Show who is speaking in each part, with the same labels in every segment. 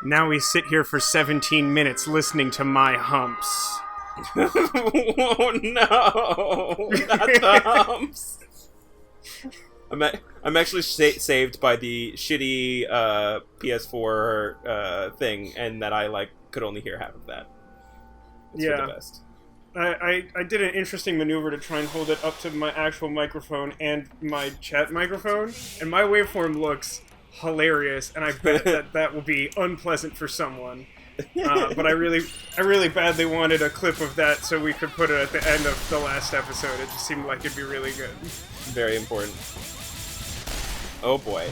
Speaker 1: Now we sit here for 17 minutes listening to my humps.
Speaker 2: Oh no! Not the humps! I'm actually saved by the shitty PS4 thing, and that I could only hear half of that. It's for the best.
Speaker 1: I did an interesting maneuver to try and hold it up to my actual microphone and my chat microphone, and my waveform looks hilarious, and I bet that will be unpleasant for someone. But I really badly wanted a clip of that so we could put it at the end of the last episode. It just seemed like it'd be really good.
Speaker 2: Very important. Oh boy.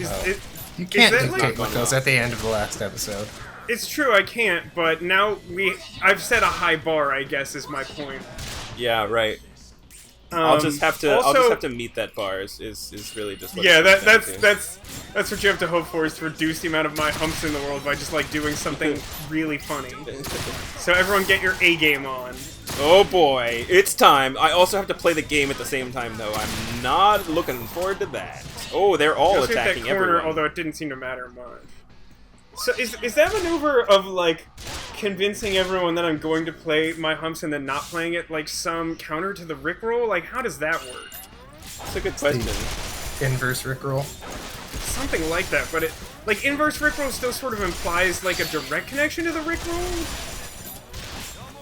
Speaker 3: You can't dictate what goes at the end of the last episode.
Speaker 1: It's true, I can't, but now I've set a high bar, I guess, is my point.
Speaker 2: Yeah, right. I'll just have to meet that bar. Is really just what
Speaker 1: that's what you have to hope for, is to reduce the amount of my humps in the world by just doing something really funny. So everyone, get your A game on.
Speaker 2: Oh boy, it's time. I also have to play the game at the same time, though. I'm not looking forward to that. Oh, they're all attacking everyone.
Speaker 1: Although it didn't seem to matter much. So is that maneuver of convincing everyone that I'm going to play my humps and then not playing it some counter to the Rickroll? How does that work?
Speaker 2: That's a good question.
Speaker 3: Inverse Rickroll?
Speaker 1: Something like that, but inverse Rickroll still sort of implies a direct connection to the Rickroll?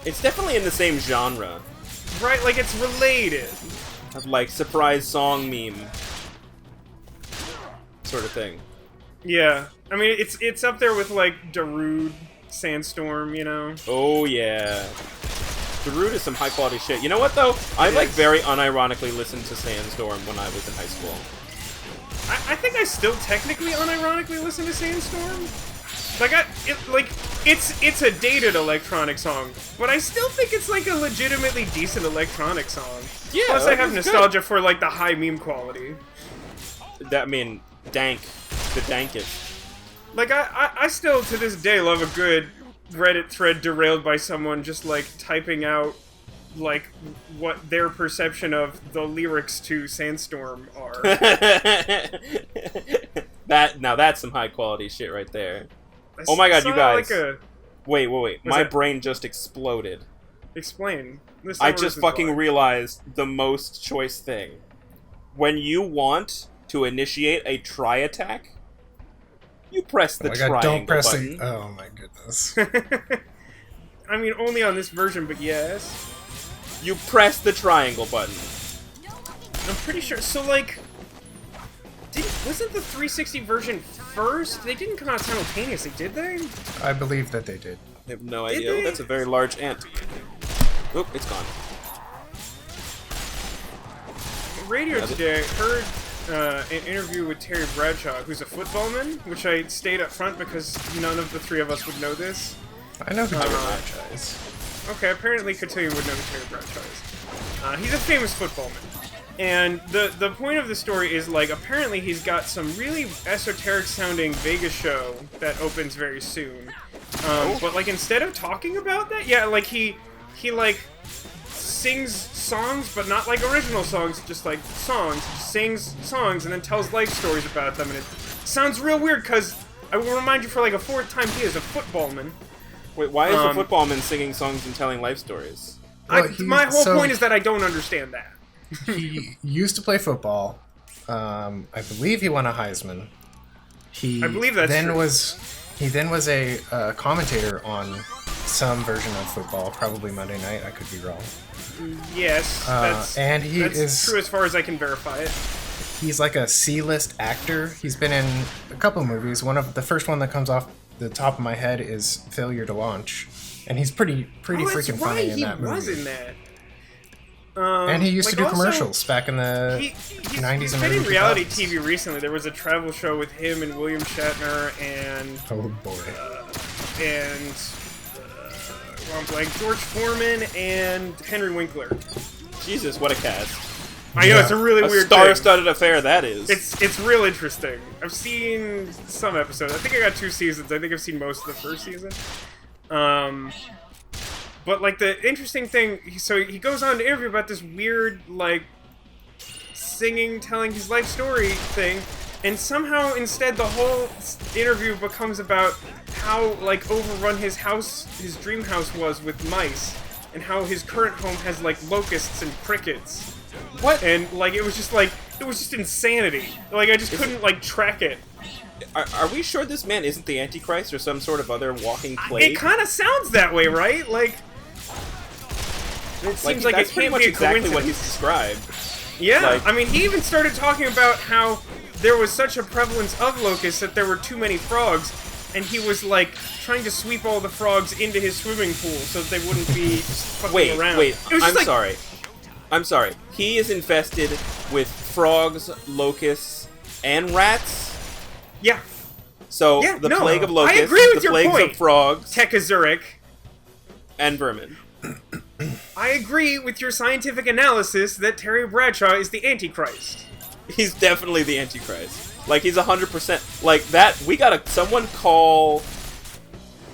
Speaker 2: It's definitely in the same genre.
Speaker 1: Right, it's related.
Speaker 2: Of surprise song meme sort of thing.
Speaker 1: Yeah. I mean, it's up there with, Darude, Sandstorm, you know?
Speaker 2: Oh, yeah. Darude is some high-quality shit. You know what, though? I, very unironically listened to Sandstorm when I was in high school.
Speaker 1: I think I still technically unironically listen to Sandstorm. It's a dated electronic song, but I still think it's, a legitimately decent electronic song.
Speaker 2: Yeah,
Speaker 1: plus I have nostalgia for, the high meme quality.
Speaker 2: Dank. The dankest.
Speaker 1: I still, to this day, love a good Reddit thread derailed by someone just, typing out, what their perception of the lyrics to Sandstorm are.
Speaker 2: Now that's some high-quality shit right there. Oh my god, you guys. Wait. My brain just exploded.
Speaker 1: Explain.
Speaker 2: I just fucking realized the most choice thing. When you want to initiate a tri-attack, you press the triangle button.
Speaker 3: Oh my goodness.
Speaker 1: I mean, only on this version, but yes.
Speaker 2: You press the triangle button.
Speaker 1: I'm pretty sure. So, wasn't the 360 version first? They didn't come out simultaneously, did they?
Speaker 3: I believe that they did.
Speaker 2: I have no idea. Oh, that's a very large ant. Oop, it's gone.
Speaker 1: Radio today, I heard an interview with Terry Bradshaw, who's a footballman, which I stayed up front because none of the three of us would know this.
Speaker 3: I know who Terry Bradshaw is.
Speaker 1: Okay, apparently Cotillion would know who Terry Bradshaw is. He's a famous footballman. And the point of the story is, apparently he's got some really esoteric-sounding Vegas show that opens very soon. But, instead of talking about that, yeah, he sings songs, but not original songs, just songs. He sings songs and then tells life stories about them, and it sounds real weird because I will remind you, for a fourth time, he is a footballman.
Speaker 2: Wait, why is a footballman singing songs and telling life stories?
Speaker 1: Well, my whole point is that I don't understand that.
Speaker 3: He used to play football. I believe he won a Heisman.
Speaker 1: I believe that's true.
Speaker 3: He then was a commentator on some version of football, probably Monday Night. I could be wrong.
Speaker 1: Yes, that's true as far as I can verify it.
Speaker 3: He's a C-list actor. He's been in a couple movies. The first one that comes off the top of my head is Failure to Launch, and he's pretty freaking funny in that movie.
Speaker 1: He was in that.
Speaker 3: And he used to do commercials back in the 90s
Speaker 1: he's
Speaker 3: and
Speaker 1: been in
Speaker 3: 2000s.
Speaker 1: reality TV recently. There was a travel show with him and William Shatner and George Foreman and Henry Winkler.
Speaker 2: Jesus, what a cast!
Speaker 1: I know, it's a really weird
Speaker 2: star-studded affair that is.
Speaker 1: It's real interesting. I've seen some episodes. I think I got 2 seasons. I think I've seen most of the first season. But, the interesting thing, so he goes on to interview about this weird, singing, telling his life story thing, and somehow, instead, the whole interview becomes about how like overrun his dream house was with mice, and how his current home has like locusts and crickets.
Speaker 2: What?
Speaker 1: And like it was just insanity. Like I just couldn't like track it.
Speaker 2: Are we sure this man isn't the Antichrist or some sort of other walking plague?
Speaker 1: It kind of sounds that way, right? Like it seems like it can't be a
Speaker 2: exactly
Speaker 1: coincidence.
Speaker 2: what he's described.
Speaker 1: Yeah,
Speaker 2: Like,
Speaker 1: I mean, he even started talking about how there was such a prevalence of locusts that there were too many frogs, and he was like trying to sweep all the frogs into his swimming pool so that they wouldn't be just fucking around.
Speaker 2: Wait,
Speaker 1: It
Speaker 2: I'm sorry. He is infested with frogs, locusts, and rats?
Speaker 1: Yeah.
Speaker 2: So,
Speaker 1: Yeah,
Speaker 2: the
Speaker 1: no,
Speaker 2: plague of
Speaker 1: I
Speaker 2: locusts,
Speaker 1: agree with
Speaker 2: the
Speaker 1: your
Speaker 2: plagues
Speaker 1: point.
Speaker 2: of frogs,
Speaker 1: TekAzurik.
Speaker 2: and vermin.
Speaker 1: I agree with your scientific analysis that Terry Bradshaw is the Antichrist.
Speaker 2: He's definitely the Antichrist. Like, he's 100%. Like, that, we gotta, someone call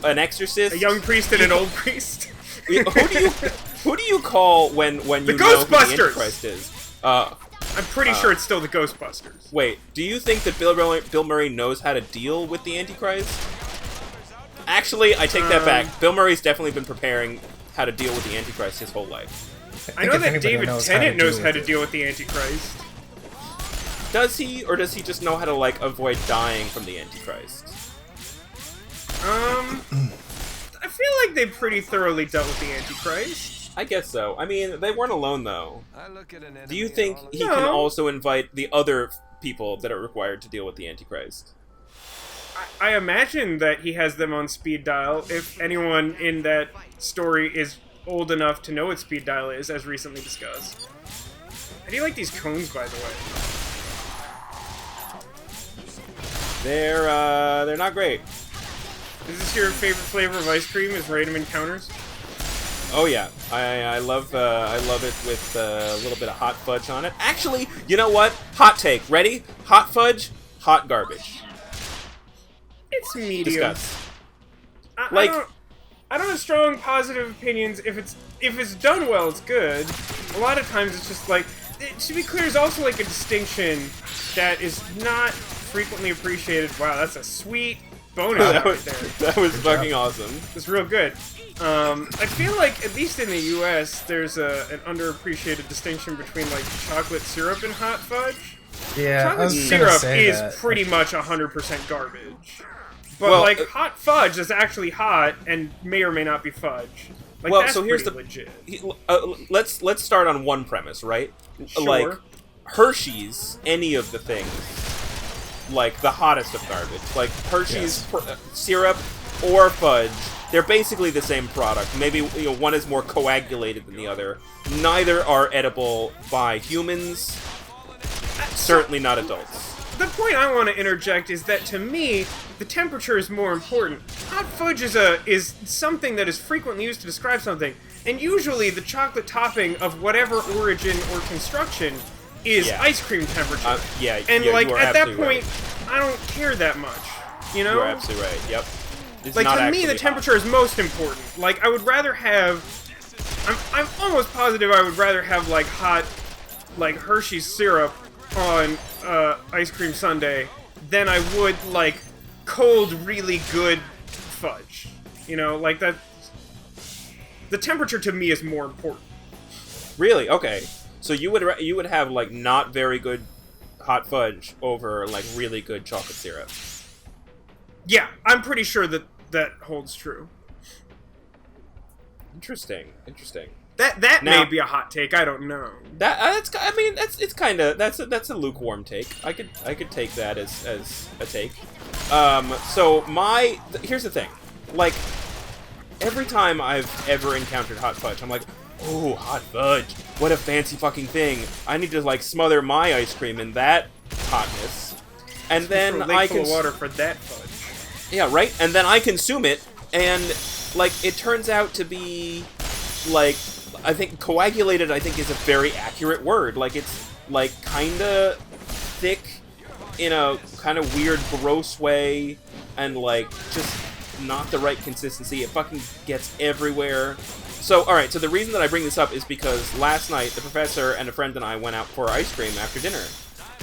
Speaker 2: an exorcist.
Speaker 1: A young priest and an old priest.
Speaker 2: Who do you call when you know who the Antichrist is?
Speaker 1: I'm pretty sure it's still the Ghostbusters.
Speaker 2: Wait, do you think that Bill Murray knows how to deal with the Antichrist? Actually, I take that back. Bill Murray's definitely been preparing how to deal with the Antichrist his whole life.
Speaker 1: I know that David Tennant knows how to deal with the Antichrist.
Speaker 2: Does he, or does he just know how to, like, avoid dying from the Antichrist?
Speaker 1: I feel like they pretty thoroughly dealt with the Antichrist.
Speaker 2: I guess so. I mean, they weren't alone, though. Do you think he can also invite the other people that are required to deal with the Antichrist?
Speaker 1: I imagine that he has them on speed dial. If anyone in that story is old enough to know what speed dial is, as recently discussed. How do you like these cones, by the way?
Speaker 2: They're not great.
Speaker 1: Is this your favorite flavor of ice cream? Is random encounters?
Speaker 2: Oh yeah, I love it with a little bit of hot fudge on it. Actually, you know what? Hot take. Ready? Hot fudge, hot garbage.
Speaker 1: It's medium.
Speaker 2: Discuss.
Speaker 1: I don't have strong positive opinions. If it's done well, it's good. A lot of times it's just like, to be clear, there's also like a distinction that is not frequently appreciated. Wow, that's a sweet bonus right there.
Speaker 2: That was fucking awesome.
Speaker 1: It's real good. I feel like, at least in the U.S., there's an underappreciated distinction between like chocolate syrup and hot fudge.
Speaker 3: Yeah,
Speaker 1: chocolate syrup is pretty much 100% garbage. But
Speaker 2: well,
Speaker 1: like hot fudge is actually hot and may or may not be fudge. Like,
Speaker 2: well,
Speaker 1: that's
Speaker 2: so here's
Speaker 1: legit.
Speaker 2: Let's start on one premise, right?
Speaker 1: Sure.
Speaker 2: Like Hershey's, any of the things, like the hottest of garbage, like Hershey's syrup or fudge, they're basically the same product. Maybe one is more coagulated than the other. Neither are edible by humans. Certainly not adults.
Speaker 1: The point I want to interject is that, to me, the temperature is more important. Hot fudge is something that is frequently used to describe something, and usually the chocolate topping of whatever origin or construction is ice cream temperature. And like at that point, right. I don't care that much. You know?
Speaker 2: You're absolutely right. Yep. It's
Speaker 1: like,
Speaker 2: not
Speaker 1: to me, the temperature is most important. Like, I would rather have... I'm almost positive I would rather have, like, hot, like, Hershey's syrup on ice cream sundae than I would, like, cold, really good fudge. You know, like, that... The temperature, to me, is more important.
Speaker 2: Really? Okay. So you would have, like, not very good hot fudge over, like, really good chocolate syrup.
Speaker 1: Yeah, I'm pretty sure that holds true.
Speaker 2: Interesting.
Speaker 1: That may be a hot take. I don't know.
Speaker 2: That's a lukewarm take. I could take that as a take. So here's the thing. Like, every time I've ever encountered hot fudge, I'm like, oh, hot fudge. What a fancy fucking thing. I need to, like, smother my ice cream in that hotness. And then
Speaker 1: I can full of water for that fudge.
Speaker 2: Yeah, right? And then I consume it, and, like, it turns out to be, like, I think coagulated, I think, is a very accurate word. Like, it's, like, kinda thick in a kind of weird, gross way, and, like, just not the right consistency. It fucking gets everywhere. So, alright, so the reason that I bring this up is because last night, the professor and a friend and I went out for ice cream after dinner.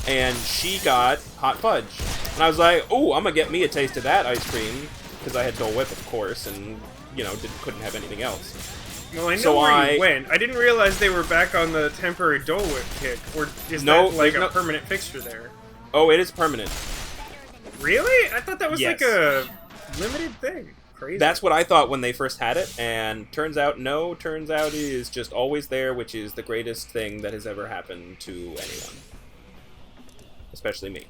Speaker 2: And she got hot fudge. And I was like, oh, I'm gonna get me a taste of that ice cream. because I had Dole Whip, of course, and, you know, couldn't have anything else.
Speaker 1: Well, I know
Speaker 2: So
Speaker 1: where you went. I didn't realize they were back on the temporary Dole Whip kick, or is
Speaker 2: No,
Speaker 1: that like a
Speaker 2: there's no-
Speaker 1: permanent fixture there?
Speaker 2: Oh, it is permanent.
Speaker 1: Really? I thought that was
Speaker 2: Yes.
Speaker 1: like a limited thing. Crazy.
Speaker 2: That's what I thought when they first had it, and turns out, no, turns out it is just always there, which is the greatest thing that has ever happened to anyone. Especially me.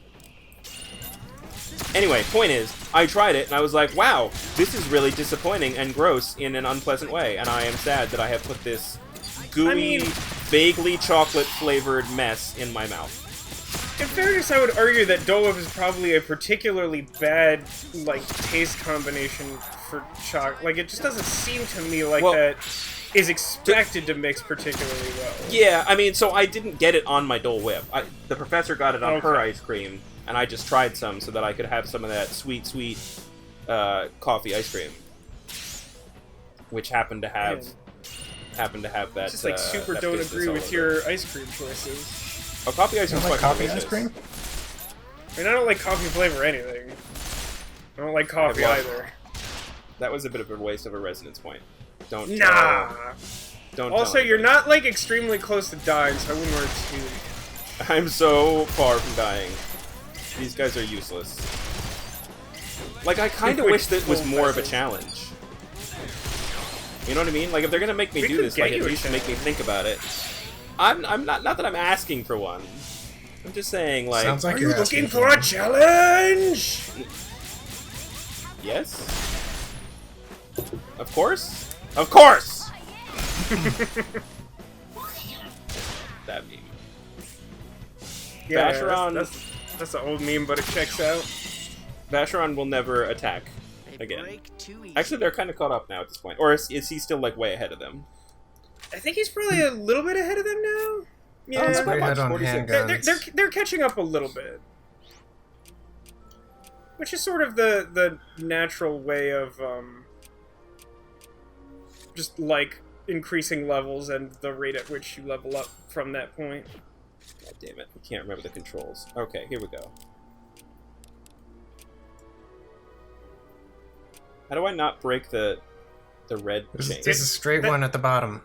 Speaker 2: Anyway, point is, I tried it, and I was like, wow, this is really disappointing and gross in an unpleasant way, and I am sad that I have put this gooey, vaguely chocolate-flavored mess in my mouth.
Speaker 1: In fairness, I would argue that Dole Whip is probably a particularly bad, like, taste combination for chocolate. Like, it just doesn't seem to me like that is expected to mix particularly well.
Speaker 2: Yeah, I mean, so I didn't get it on my Dole Whip. The professor got it on her ice cream, and I just tried some so that I could have some of that sweet, sweet coffee ice cream, which happened to have that.
Speaker 1: Just like super
Speaker 2: that
Speaker 1: don't
Speaker 2: business
Speaker 1: agree
Speaker 2: all
Speaker 1: with
Speaker 2: over.
Speaker 1: your ice cream choices.
Speaker 2: Oh, coffee ice cream.
Speaker 3: You don't like coffee ice cream?
Speaker 1: I mean, I don't like coffee flavor anything. I don't like coffee either.
Speaker 2: That was a bit of a waste of a resonance point. Don't.
Speaker 1: Nah.
Speaker 2: Don't.
Speaker 1: Also, you're not like extremely close to dying, so I wouldn't worry too much.
Speaker 2: I'm so far from dying. These guys are useless. Like, I kind of wish that was more of a challenge. You know what I mean? Like, if they're gonna make me do this, like, at least make me think about it. I'm not that I'm asking for one. I'm just saying, like,
Speaker 3: sounds like
Speaker 1: are
Speaker 3: you're
Speaker 1: you looking
Speaker 3: asking
Speaker 1: for a challenge?
Speaker 2: Yes. Of course. Of course. That meme.
Speaker 1: Yeah,
Speaker 2: Vacheron,
Speaker 1: that's an old meme, but it checks out.
Speaker 2: Vacheron will never attack again. Actually, they're kind of caught up now at this point. Or is he still, like, way ahead of them?
Speaker 1: I think he's probably a little bit ahead of them now. Yeah,
Speaker 2: not by much,
Speaker 3: on
Speaker 2: 46.
Speaker 3: handguns.
Speaker 1: they're catching up a little bit, which is sort of the natural way of just like increasing levels and the rate at which you level up from that point.
Speaker 2: God damn it! I can't remember the controls. Okay, here we go. How do I not break the red chain?
Speaker 3: There's a straight one at the bottom.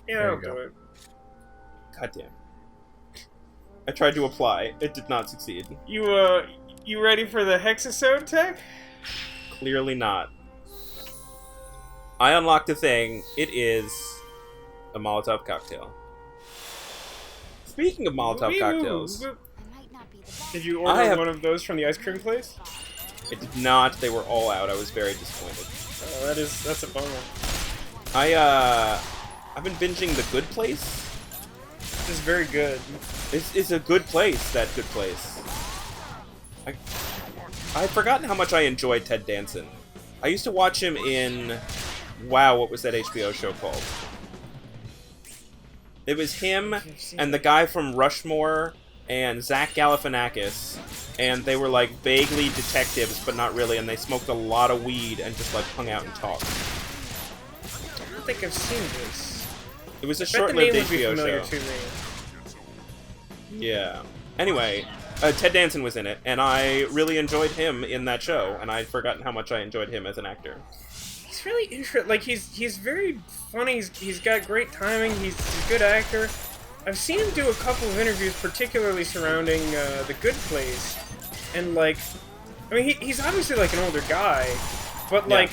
Speaker 1: Yeah,
Speaker 3: There
Speaker 1: I'll
Speaker 3: you go.
Speaker 1: do it.
Speaker 2: God damn. I tried to apply. It did not succeed.
Speaker 1: You ready for the hexasode tech?
Speaker 2: Clearly not. I unlocked a thing. It is a Molotov cocktail. Speaking of Molotov cocktails,
Speaker 1: Did you order one of those from the ice cream place?
Speaker 2: I did not. They were all out. I was very disappointed.
Speaker 1: Oh, that's a bummer.
Speaker 2: I've been binging The Good Place.
Speaker 1: It's very good.
Speaker 2: It's a good place, that Good Place. I've forgotten how much I enjoyed Ted Danson. I used to watch him in... Wow, what was that HBO show called? It was him and the guy from Rushmore and Zach Galifianakis, and they were like vaguely detectives, but not really, and they smoked a lot of weed and just like hung out and talked.
Speaker 1: I don't think I've seen this.
Speaker 2: It was a
Speaker 1: I bet the
Speaker 2: short-lived
Speaker 1: name would be
Speaker 2: HBO
Speaker 1: familiar
Speaker 2: show.
Speaker 1: to me.
Speaker 2: Yeah. Anyway, Ted Danson was in it, and I really enjoyed him in that show, and I'd forgotten how much I enjoyed him as an actor.
Speaker 1: He's really interesting. Like he's very funny. He's got great timing. He's a good actor. I've seen him do a couple of interviews, particularly surrounding The Good Place, and like, I mean, he's obviously like an older guy, but like,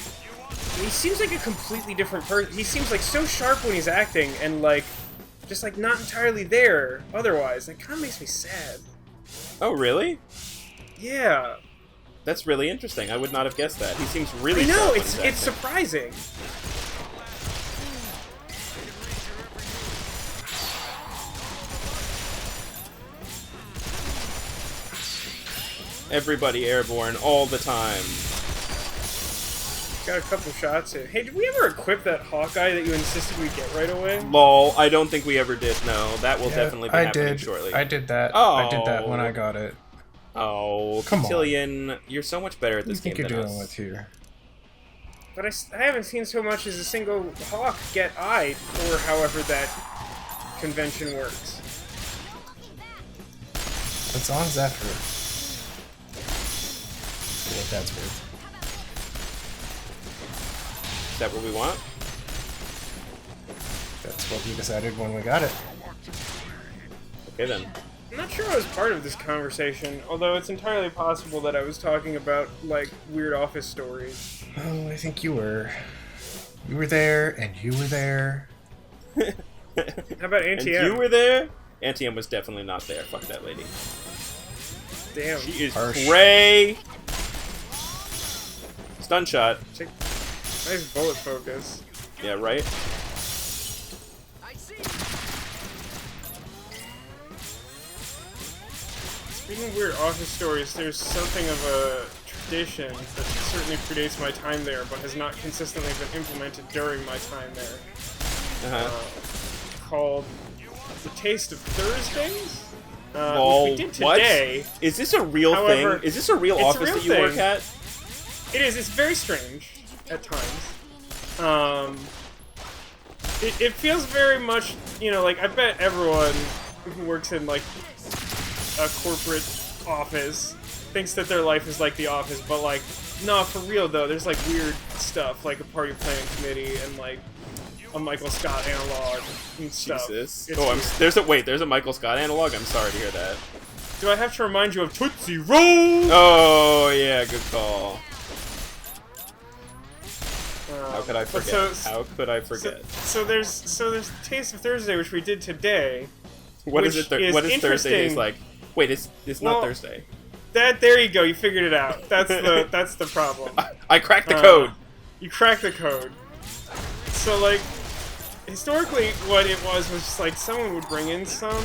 Speaker 1: he seems like a completely different person. He seems like so sharp when he's acting, and like, just like not entirely there otherwise. It kind of makes me sad.
Speaker 2: Oh, really?
Speaker 1: Yeah.
Speaker 2: That's really interesting. I would not have guessed that. He seems really
Speaker 1: I know,
Speaker 2: sharp when
Speaker 1: it's
Speaker 2: he's acting.
Speaker 1: surprising.
Speaker 2: Everybody airborne all the time.
Speaker 1: Got a couple shots in. Hey, did we ever equip that Hawkeye that you insisted we get right away?
Speaker 2: Lol, I don't think we ever did. No, that will definitely be happening shortly.
Speaker 3: I did that.
Speaker 2: Oh.
Speaker 3: I did that when I got it.
Speaker 2: Oh,
Speaker 3: Come on.
Speaker 2: Cotillion, you're so much better at
Speaker 3: What do
Speaker 2: this
Speaker 3: you
Speaker 2: game
Speaker 3: think you're
Speaker 2: than
Speaker 3: dealing
Speaker 2: us.
Speaker 3: with here?
Speaker 1: But I haven't seen so much as a single Hawk get eyed, or however that convention works.
Speaker 3: It's on Zephyr. what that's worth.
Speaker 2: Is that what we want?
Speaker 3: That's what we decided when we got it.
Speaker 2: Okay then.
Speaker 1: I'm not sure I was part of this conversation, although it's entirely possible that I was talking about, like, weird office stories.
Speaker 3: Oh, I think you were. You were there, and you were there.
Speaker 1: How about
Speaker 2: And
Speaker 1: Anti-M?
Speaker 2: you were there? Anti-M was definitely not there. Fuck that lady.
Speaker 1: Damn.
Speaker 2: She is
Speaker 3: Harsh.
Speaker 2: cray. Stun shot.
Speaker 1: Nice bullet focus.
Speaker 2: Yeah, right?
Speaker 1: Speaking of weird office stories, there's something of a tradition that certainly predates my time there, but has not consistently been implemented during my time there, called the Taste of Thursdays. Which we did today.
Speaker 2: What? Is this a real
Speaker 1: However,
Speaker 2: thing? Is this a real
Speaker 1: it's a
Speaker 2: office
Speaker 1: real
Speaker 2: that you work
Speaker 1: thing.
Speaker 2: at?
Speaker 1: It is. It's very strange at times. It feels very much, you know, like, I bet everyone who works in, like, a corporate office thinks that their life is like the office, but, like, no, for real, though, there's, like, weird stuff, like a party planning committee and, like, a Michael Scott analog and stuff.
Speaker 2: Jesus.
Speaker 1: It's
Speaker 2: Oh,
Speaker 1: weird.
Speaker 2: there's a Michael Scott analog? I'm sorry to hear that.
Speaker 1: Do I have to remind you of Tootsie Roll?
Speaker 2: Oh, yeah, good call. How could I forget? How could I forget?
Speaker 1: So there's Taste of Thursday, which we did today.
Speaker 2: What is
Speaker 1: which
Speaker 2: it? What is Thursday taste
Speaker 1: interesting.
Speaker 2: like? Wait, it's
Speaker 1: Well,
Speaker 2: not Thursday.
Speaker 1: There you go. You figured it out. That's the problem.
Speaker 2: I cracked the code.
Speaker 1: You cracked the code. So, like, historically, what it was just like someone would bring in some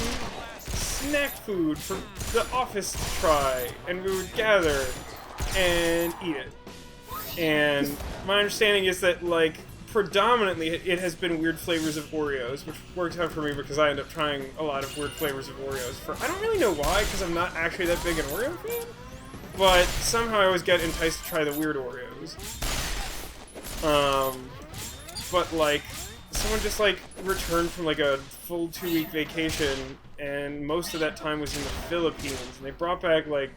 Speaker 1: snack food for the office to try, and we would gather and eat it. And my understanding is that, like, predominantly it has been weird flavors of Oreos, which worked out for me because I end up trying a lot of weird flavors of Oreos. I don't really know why, because I'm not actually that big an Oreo fan, but somehow I always get enticed to try the weird Oreos. But, like, someone just, like, returned from, like, a full 2-week vacation, and most of that time was in the Philippines, and they brought back, like,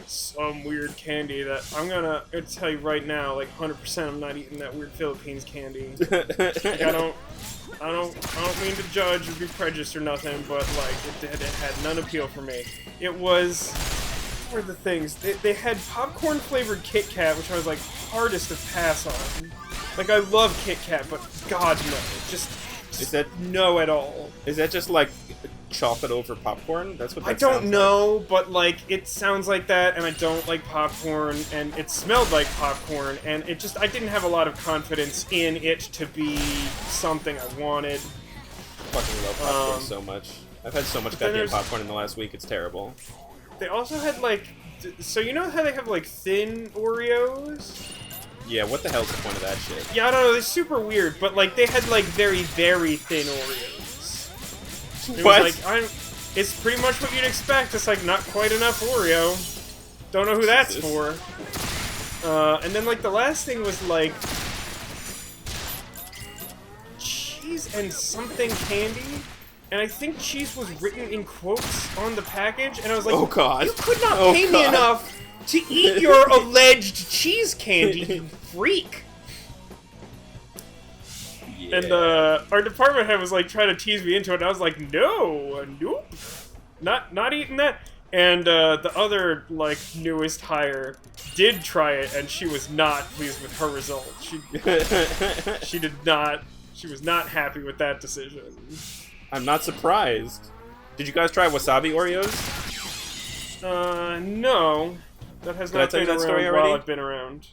Speaker 1: some weird candy that I'm gonna tell you right now, like, 100% I'm not eating that weird Philippines candy. Like, I don't mean to judge or be prejudiced or nothing, but, like, it had none appeal for me. It was, what were the things? They had popcorn flavored Kit Kat, which I was like hardest to pass on. Like, I love Kit Kat, but God no, just
Speaker 2: Is that
Speaker 1: no at all.
Speaker 2: Is that just like chocolate over popcorn? That's what that
Speaker 1: I don't
Speaker 2: sounds
Speaker 1: know, but, like, it sounds like that, and I don't like popcorn, and it smelled like popcorn, and it just, I didn't have a lot of confidence in it to be something I wanted.
Speaker 2: like. Fucking love popcorn so much. I've had so much
Speaker 1: then
Speaker 2: goddamn
Speaker 1: there's-
Speaker 2: popcorn in the last week. It's terrible.
Speaker 1: They also had, like, so you know how they have, like, thin Oreos?
Speaker 2: Yeah, what the hell's the point of that shit?
Speaker 1: Yeah, I don't know, they're super weird, but, like, they had, like, very, very thin Oreos. It
Speaker 2: What?
Speaker 1: was like, it's pretty much what you'd expect. It's like not quite enough Oreo. Don't know who that's
Speaker 2: Jesus.
Speaker 1: for. And then, like, the last thing was, like, cheese and something candy. And I think cheese was written in quotes on the package. And I was like,
Speaker 2: Oh, God.
Speaker 1: you could not
Speaker 2: Oh,
Speaker 1: pay me
Speaker 2: God.
Speaker 1: enough to eat your alleged cheese candy, you freak.
Speaker 2: Yeah.
Speaker 1: And our department head was like trying to tease me into it, and I was like, no, nope, not eating that. And the other, like, newest hire did try it, and she was not pleased with her result. She was not happy with that decision.
Speaker 2: I'm not surprised. Did you guys try wasabi Oreos?
Speaker 1: No, that has
Speaker 2: Did I
Speaker 1: not
Speaker 2: tell you
Speaker 1: been
Speaker 2: that story
Speaker 1: around
Speaker 2: already?
Speaker 1: while I've been around.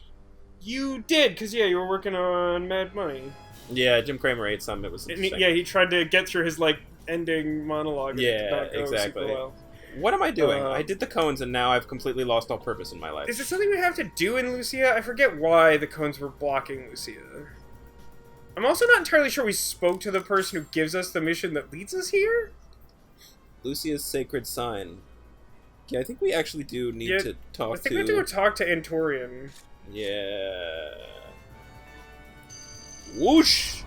Speaker 1: You did, because, yeah, you were working on Mad Money.
Speaker 2: Yeah, Jim Cramer ate some. It was
Speaker 1: And
Speaker 2: interesting.
Speaker 1: yeah, he tried to get through his, like, ending monologue. And it did
Speaker 2: Yeah,
Speaker 1: not go
Speaker 2: exactly.
Speaker 1: super well.
Speaker 2: What am I doing?
Speaker 1: Uh,
Speaker 2: I did the cones, and now I've completely lost all purpose in my life.
Speaker 1: Is it something we have to do in Lucia? I forget why the cones were blocking Lucia. I'm also not entirely sure we spoke to the person who gives us the mission that leads us here.
Speaker 2: Lucia's sacred sign. Yeah, I think we actually do need
Speaker 1: Yeah,
Speaker 2: to talk
Speaker 1: I think
Speaker 2: to...
Speaker 1: we have to go talk to Antorian.
Speaker 2: Yeah... Whoosh!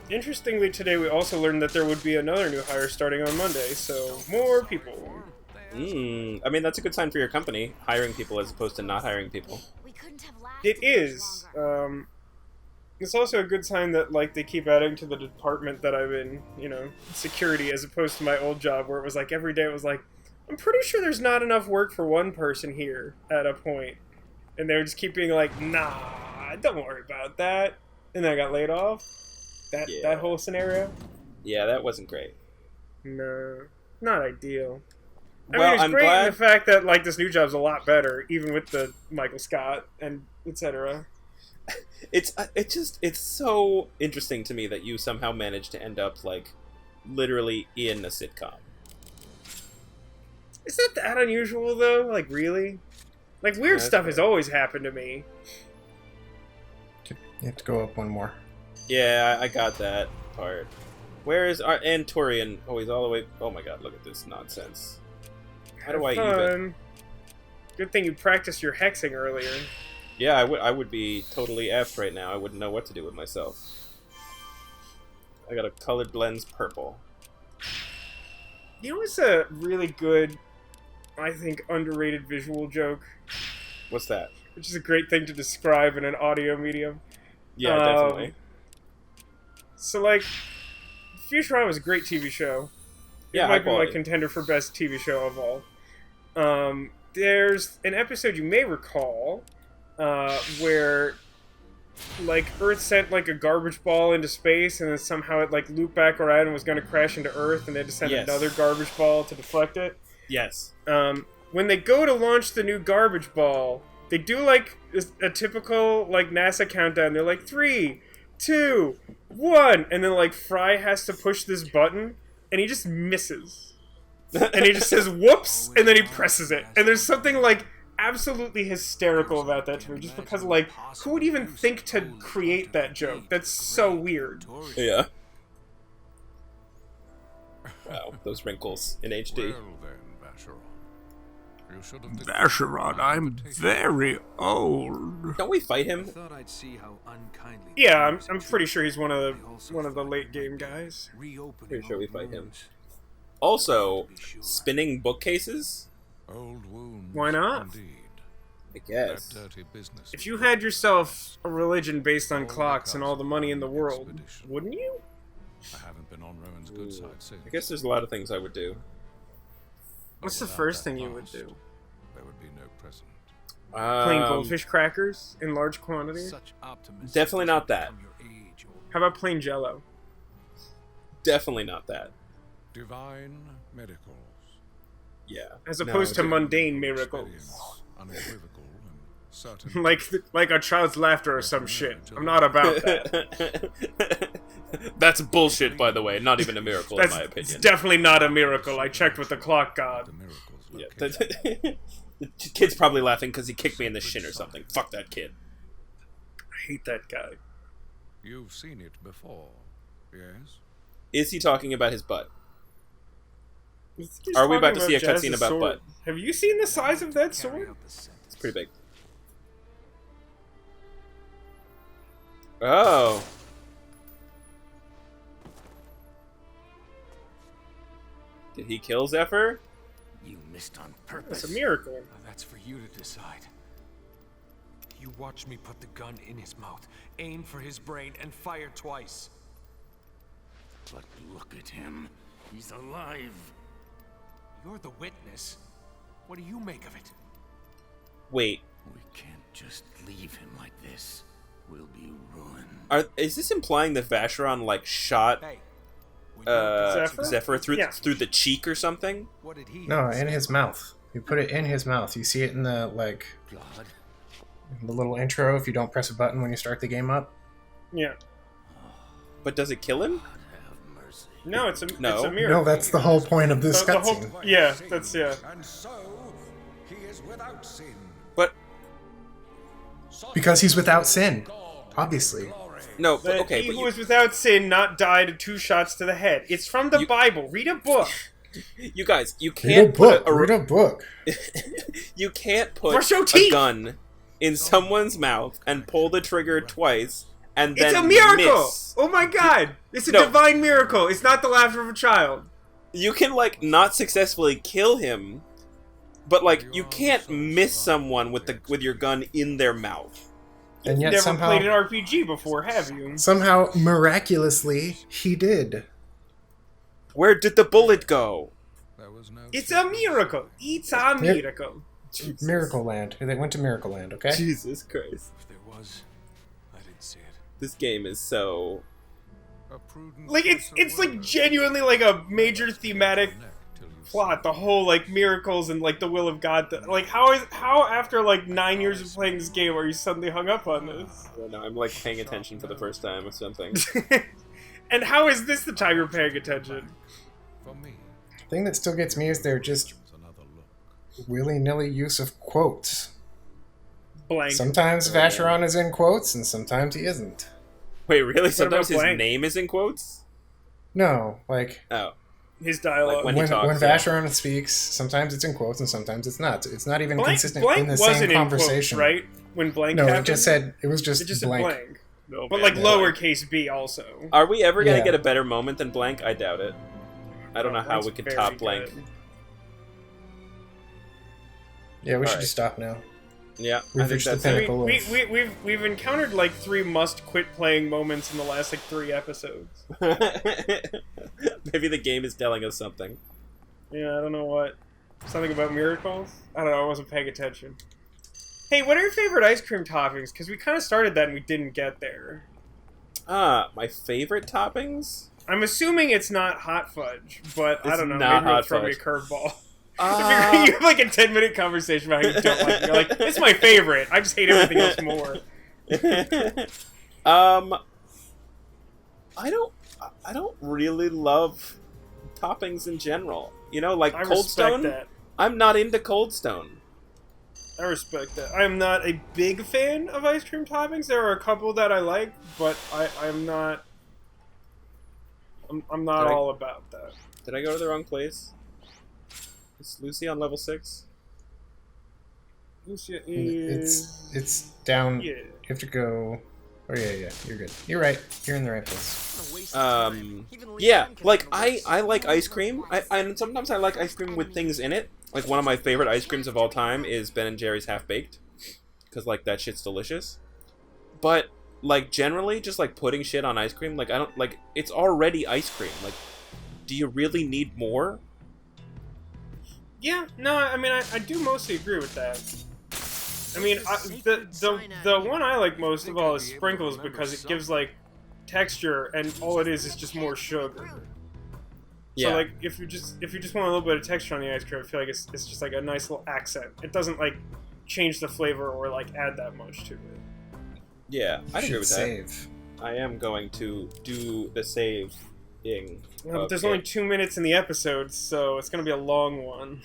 Speaker 1: Interestingly, today we also learned that there would be another new hire starting on Monday, so more people.
Speaker 2: I mean, that's a good sign for your company, hiring people as opposed to not hiring people.
Speaker 1: It is. It's also a good sign that, like, they keep adding to the department that I'm in, you know, security, as opposed to my old job where it was like every day it was like, I'm pretty sure there's not enough work for one person here at a point. And they would just keep being like, nah, don't worry about that. And then I got laid off. That whole scenario.
Speaker 2: Yeah, that wasn't great.
Speaker 1: No, not ideal. I
Speaker 2: Well,
Speaker 1: mean, it's
Speaker 2: I'm
Speaker 1: great
Speaker 2: glad
Speaker 1: in the fact that, like, this new job's a lot better, even with the Michael Scott and etc.
Speaker 2: It's so interesting to me that you somehow managed to end up, like, literally in a sitcom.
Speaker 1: Is that unusual, though? Like, really? Like, weird stuff has always happened to me.
Speaker 3: You have to go up one more.
Speaker 2: Yeah, I got that part. Where is our Anturian? Oh, he's all the way... Oh my god, look at this nonsense. How do I even...
Speaker 1: Good thing you practiced your hexing earlier.
Speaker 2: Yeah, I would be totally effed right now. I wouldn't know what to do with myself. I got a colored lens purple.
Speaker 1: You know what's a really good, I think, underrated visual joke?
Speaker 2: What's that?
Speaker 1: Which is a great thing to describe in an audio medium.
Speaker 2: Yeah, definitely.
Speaker 1: So, like, Futurama was a great TV show. It
Speaker 2: Yeah,
Speaker 1: might be my
Speaker 2: quality.
Speaker 1: contender for best TV show of all. There's an episode you may recall where, like, Earth sent, like, a garbage ball into space, and then somehow it, like, looped back around and was going to crash into Earth, and they had to send another garbage ball to deflect it.
Speaker 2: Yes.
Speaker 1: When they go to launch the new garbage ball, they do, like, a typical, like, NASA countdown. They're like, 3, 2, 1, and then, like, Fry has to push this button, and he just misses. And he just says, whoops, and then he presses it. And there's something, like, absolutely hysterical about that to me, just because, like, who would even think to create that joke? That's so weird.
Speaker 2: Yeah. Wow, those wrinkles in HD.
Speaker 4: Vacheron, I'm very old.
Speaker 2: Don't we fight him?
Speaker 1: Yeah, I'm pretty sure he's one of the late game guys.
Speaker 2: Pretty sure we fight him. Also, spinning bookcases?
Speaker 1: Why not?
Speaker 2: I guess.
Speaker 1: If you had yourself a religion based on clocks and all the money in the world, wouldn't you?
Speaker 2: I guess there's a lot of things I would do.
Speaker 1: What's the first thing you would do?
Speaker 4: There would be no present.
Speaker 1: Plain goldfish crackers in large quantities?
Speaker 2: Definitely not that.
Speaker 1: How about plain jello?
Speaker 2: Definitely not that.
Speaker 4: Divine miracles.
Speaker 2: Yeah.
Speaker 1: As opposed to mundane miracles.
Speaker 4: Unequivocal and certain.
Speaker 1: like a child's laughter or some shit. I'm not about that.
Speaker 2: That's bullshit, by the way. Not even a miracle, in my opinion.
Speaker 1: It's definitely not a miracle. I checked with the clock god.
Speaker 4: The miracles
Speaker 2: Yeah,
Speaker 4: located.
Speaker 2: the kid's probably laughing because he kicked me in the shin or something. Fuck that kid.
Speaker 1: I hate that guy.
Speaker 4: You've seen it before, yes?
Speaker 2: Is he talking about his butt?
Speaker 1: He's
Speaker 2: Are we about
Speaker 1: talking
Speaker 2: to see a
Speaker 1: Jazz's
Speaker 2: cutscene about
Speaker 1: sword.
Speaker 2: butt?
Speaker 1: Have you seen the size of that sword?
Speaker 2: It's pretty big. Oh. Did he kill Zephyr?
Speaker 5: You missed on purpose.
Speaker 1: That's a miracle.
Speaker 5: Well, that's for you to decide. You watched me put the gun in his mouth, aim for his brain, and fire twice.
Speaker 6: But look at him. He's alive.
Speaker 5: You're the witness. What do you make of it?
Speaker 2: Wait.
Speaker 6: We can't just leave him like this. We'll be ruined.
Speaker 2: Is this implying that Vacheron, like, shot
Speaker 5: Hey,
Speaker 2: Zephyr through
Speaker 1: Yeah.
Speaker 2: through the cheek or something?
Speaker 5: what did he
Speaker 3: No,
Speaker 5: say?
Speaker 3: in his mouth. You put it in his mouth. You see it in the, like,
Speaker 6: God,
Speaker 3: the little intro if you don't press a button when you start the game up.
Speaker 1: Yeah.
Speaker 2: But does it kill him?
Speaker 6: have mercy.
Speaker 1: No, it's a
Speaker 2: No.
Speaker 1: miracle.
Speaker 3: No, that's the whole point of this
Speaker 1: The whole,
Speaker 3: cutscene.
Speaker 1: yeah, that's yeah.
Speaker 4: And so, he is without sin.
Speaker 2: But
Speaker 3: Because he's without sin. Obviously.
Speaker 2: no.
Speaker 1: That
Speaker 2: Okay,
Speaker 1: he
Speaker 2: but
Speaker 1: who was without sin not died of 2 shots to the head. It's from the Bible. Read a book.
Speaker 2: you guys, you
Speaker 3: Read a
Speaker 2: can't
Speaker 3: book.
Speaker 2: put
Speaker 3: Read a book.
Speaker 2: you can't put
Speaker 1: Brush your
Speaker 2: a
Speaker 1: teeth.
Speaker 2: gun in someone's mouth and pull the trigger twice and then
Speaker 1: It's a miracle.
Speaker 2: miss.
Speaker 1: Oh my god. It's a
Speaker 2: No.
Speaker 1: divine miracle. It's not the laughter of a child.
Speaker 2: You can, like, not successfully kill him, But like, you can't miss someone with your gun in their mouth.
Speaker 3: And
Speaker 1: You've
Speaker 3: yet
Speaker 1: never played an RPG before, have you?
Speaker 3: somehow, miraculously, he did.
Speaker 2: Where did the bullet go?
Speaker 4: There was no
Speaker 1: It's a miracle. It's a miracle.
Speaker 3: Miracle Land. They went to Miracle Land, okay?
Speaker 2: Jesus Christ.
Speaker 5: If there was, I didn't see it.
Speaker 2: This game is so...
Speaker 4: A prudent
Speaker 1: Like, it's like genuinely like a major thematic plot. The whole like miracles and like the will of God. Like how after like 9 years of playing this game are you suddenly hung up on this?
Speaker 2: I don't know, I'm like paying attention for the first time or something.
Speaker 1: And how is this the time you're paying attention?
Speaker 4: For me,
Speaker 3: The thing that still gets me is their just
Speaker 4: it's another look.
Speaker 3: willy-nilly use of quotes.
Speaker 1: Blank.
Speaker 3: Sometimes Vacheron is in quotes, and sometimes he isn't.
Speaker 2: Wait, really? Sometimes his
Speaker 1: Blank?
Speaker 2: name is in quotes?
Speaker 3: No, like,
Speaker 2: Oh.
Speaker 1: His dialogue.
Speaker 2: Like when-
Speaker 3: when
Speaker 2: he talks,
Speaker 3: Vacheron speaks, sometimes it's in quotes and sometimes it's not. It's not even
Speaker 1: Blank,
Speaker 3: consistent
Speaker 1: blank
Speaker 3: in the
Speaker 1: wasn't
Speaker 3: same
Speaker 1: in
Speaker 3: conversation.
Speaker 1: quotes, right? When blank
Speaker 3: No,
Speaker 1: happened?
Speaker 3: it just said, it was just
Speaker 1: It just
Speaker 3: blank.
Speaker 1: said blank.
Speaker 2: No,
Speaker 1: But
Speaker 2: man,
Speaker 1: like
Speaker 2: blank.
Speaker 1: lowercase b also.
Speaker 2: Are we ever gonna
Speaker 3: Yeah.
Speaker 2: get a better moment than blank? I doubt it. I don't know how
Speaker 1: Blank's
Speaker 2: we could
Speaker 1: very
Speaker 2: top blank.
Speaker 1: good.
Speaker 3: Yeah, we should
Speaker 2: Alright.
Speaker 3: just stop now.
Speaker 2: Yeah,
Speaker 3: We've
Speaker 2: I think
Speaker 3: reached the
Speaker 2: that's
Speaker 3: pinnacle.
Speaker 2: it.
Speaker 1: We've encountered like 3 must quit playing moments in the last like 3 episodes.
Speaker 2: Maybe the game is telling us something.
Speaker 1: Yeah, I don't know what. Something about miracles? I don't know, I wasn't paying attention. Hey, what are your favorite ice cream toppings? Because we kind of started that and we didn't get there.
Speaker 2: My favorite toppings?
Speaker 1: I'm assuming it's not hot fudge, but I
Speaker 2: It's
Speaker 1: don't know.
Speaker 2: not
Speaker 1: Maybe you'll
Speaker 2: hot
Speaker 1: throw me a
Speaker 2: fudge.
Speaker 1: curveball.
Speaker 2: Uh,
Speaker 1: You have like a 10-minute conversation about how you don't like it. You're like, it's my favorite. I just hate everything else more.
Speaker 2: I don't really love toppings in general. You know, like
Speaker 1: I
Speaker 2: Cold
Speaker 1: respect
Speaker 2: Stone.
Speaker 1: that.
Speaker 2: I'm not into Cold Stone.
Speaker 1: I respect that. I'm not a big fan of ice cream toppings. There are a couple that I like, but I'm not. I'm not
Speaker 2: Did I-
Speaker 1: all about that.
Speaker 2: Did I go to the wrong place? Is Lucy on level 6?
Speaker 1: Lucia is.
Speaker 3: It's down.
Speaker 1: Yeah.
Speaker 3: You have to go. Oh yeah, you're good. You're right. You're in the right place.
Speaker 2: Yeah, like I like ice cream. And sometimes I like ice cream with things in it. Like one of my favorite ice creams of all time is Ben & Jerry's Half Baked, because like that shit's delicious. But like generally, just like putting shit on ice cream, like I don't like. It's already ice cream. Like, do you really need more?
Speaker 1: Yeah, no, I mean, I do mostly agree with that. I mean, the one I like most of all is sprinkles because it gives like texture, and all it is just more sugar.
Speaker 2: Yeah.
Speaker 1: So like, if you just want a little bit of texture on the ice cream, I feel like it's just like a nice little accent. It doesn't like change the flavor or like add that much to it.
Speaker 2: Yeah, I agree
Speaker 3: Should
Speaker 2: with that.
Speaker 3: save.
Speaker 2: I am going to do the save thing.
Speaker 1: Yeah, but there's only 2 minutes in the episode, so it's gonna be a long one.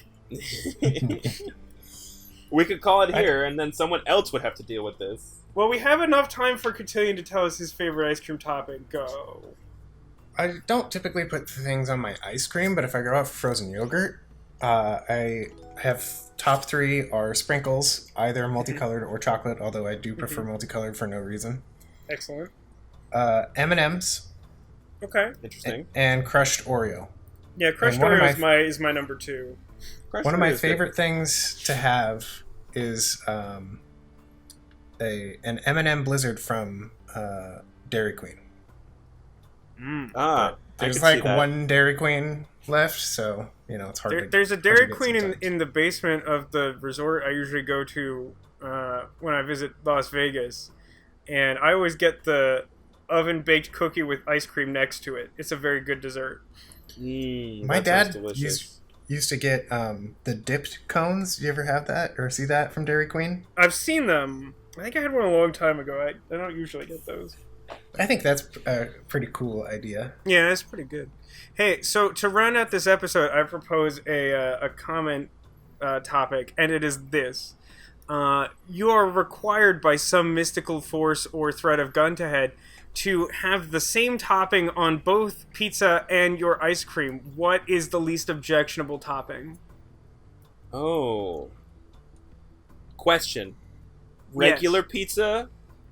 Speaker 2: We could call it here, and then someone else would have to deal with this.
Speaker 1: Well, we have enough time for Cotillion to tell us his favorite ice cream topping. Go.
Speaker 3: I don't typically put things on my ice cream, but if I go out for frozen yogurt, I have top 3 are sprinkles, either multicolored or chocolate, although I do prefer multicolored for no reason.
Speaker 1: Excellent.
Speaker 3: M&M's
Speaker 1: Okay.
Speaker 2: Interesting.
Speaker 3: and crushed Oreo.
Speaker 1: Yeah, crushed
Speaker 3: one of
Speaker 1: Oreo is my number 2.
Speaker 3: One of my favorite things to have is an M&M Blizzard from Dairy Queen.
Speaker 2: Ah,
Speaker 3: There's
Speaker 2: I can see
Speaker 3: like
Speaker 2: that.
Speaker 3: one Dairy Queen left, so it's hard to
Speaker 1: There's a
Speaker 3: hard to
Speaker 1: Dairy
Speaker 3: get
Speaker 1: Queen
Speaker 3: sometimes.
Speaker 1: in the basement of the resort I usually go to when I visit Las Vegas, and I always get the oven-baked cookie with ice cream next to it. It's a very good dessert.
Speaker 3: My
Speaker 2: that sounds
Speaker 3: dad
Speaker 2: delicious.
Speaker 3: used to get the dipped cones. You ever have that or see that from Dairy Queen?
Speaker 1: I've seen them. I think I had one a long time ago. I don't usually get those.
Speaker 3: I think that's a pretty cool idea.
Speaker 1: Yeah, that's pretty good. Hey, so to round out this episode, I propose a comment topic, and it is this. You are required by some mystical force or threat of gun to head to have the same topping on both pizza and your ice cream. What is the least objectionable topping?
Speaker 2: Oh. Question. Regular pizza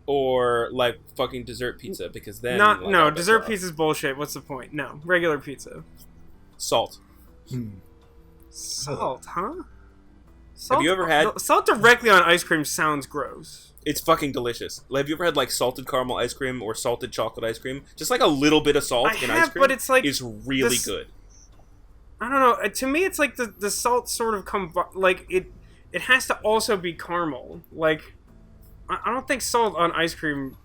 Speaker 2: or like fucking dessert pizza? Because then like,
Speaker 1: No,
Speaker 2: I'll
Speaker 1: dessert
Speaker 2: piss off.
Speaker 1: pizza's bullshit. What's the point? No, regular pizza.
Speaker 2: Salt.
Speaker 1: Salt, huh? Salt,
Speaker 2: Have you ever had...
Speaker 1: Salt directly on ice cream sounds gross.
Speaker 2: It's fucking delicious. Have you ever had, like, salted caramel ice cream or salted chocolate ice cream? Just, like, a little bit of salt in ice cream
Speaker 1: but it's like...
Speaker 2: is really good.
Speaker 1: I don't know. To me, it's like the salt sort of like, it has to also be caramel. Like, I don't think salt on ice cream...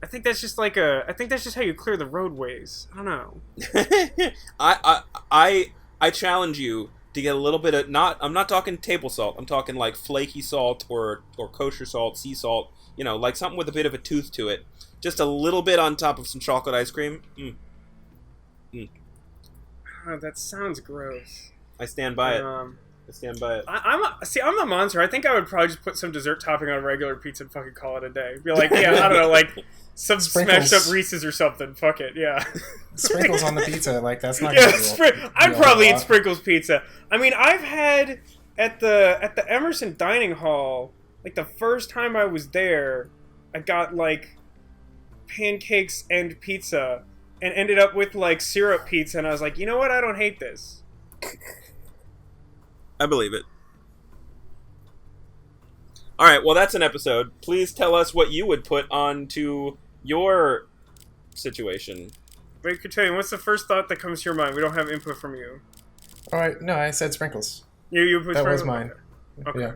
Speaker 1: I think that's just like I think that's just how you clear the roadways. I don't know.
Speaker 2: I challenge you to get a little bit of I'm not talking table salt. I'm talking like flaky salt or kosher salt, sea salt. You know, like something with a bit of a tooth to it. Just a little bit on top of some chocolate ice cream.
Speaker 1: Oh, that sounds gross.
Speaker 2: I stand by it. I stand by it.
Speaker 1: I'm a monster. I think I would probably just put some dessert topping on a regular pizza and fucking call it a day. Be like, yeah, I don't know, like some
Speaker 3: Sprinkles.
Speaker 1: smashed up Reese's or something. Fuck it, yeah.
Speaker 3: Sprinkles on the pizza, like that's not.
Speaker 1: Yeah,
Speaker 3: gonna
Speaker 1: I'd probably eat Sprinkles pizza. I mean, I've had at the Emerson Dining Hall, like the first time I was there, I got like pancakes and pizza, and ended up with like syrup pizza, and I was like, you know what? I don't hate this.
Speaker 2: I believe it. Alright, well that's an episode. Please tell us what you would put onto your situation.
Speaker 1: Wait, Cotillion, what's the first thought that comes to your mind? We don't have input from you.
Speaker 3: All right, no, I said sprinkles.
Speaker 1: You put
Speaker 3: That was
Speaker 1: Sprinkles?
Speaker 3: mine.
Speaker 1: Okay.
Speaker 3: Yeah.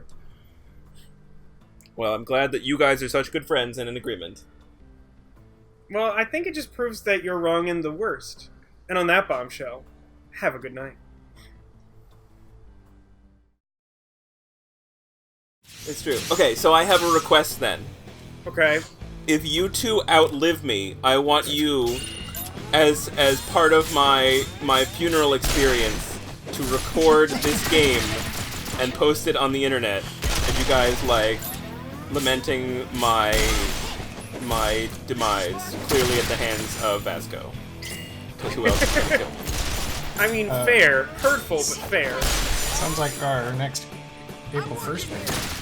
Speaker 2: Well, I'm glad that you guys are such good friends and in agreement.
Speaker 1: Well, I think it just proves that you're wrong in the worst. And on that bombshell, have a good night.
Speaker 2: It's true. Okay, so I have a request then.
Speaker 1: Okay.
Speaker 2: If you two outlive me, I want you, as part of my funeral experience, to record this game and post it on the internet. And you guys, like, lamenting my demise, clearly at the hands of Vasco. Because who else is gonna kill me?
Speaker 1: I mean, fair. Hurtful, but fair.
Speaker 3: Sounds like our next April 1st video.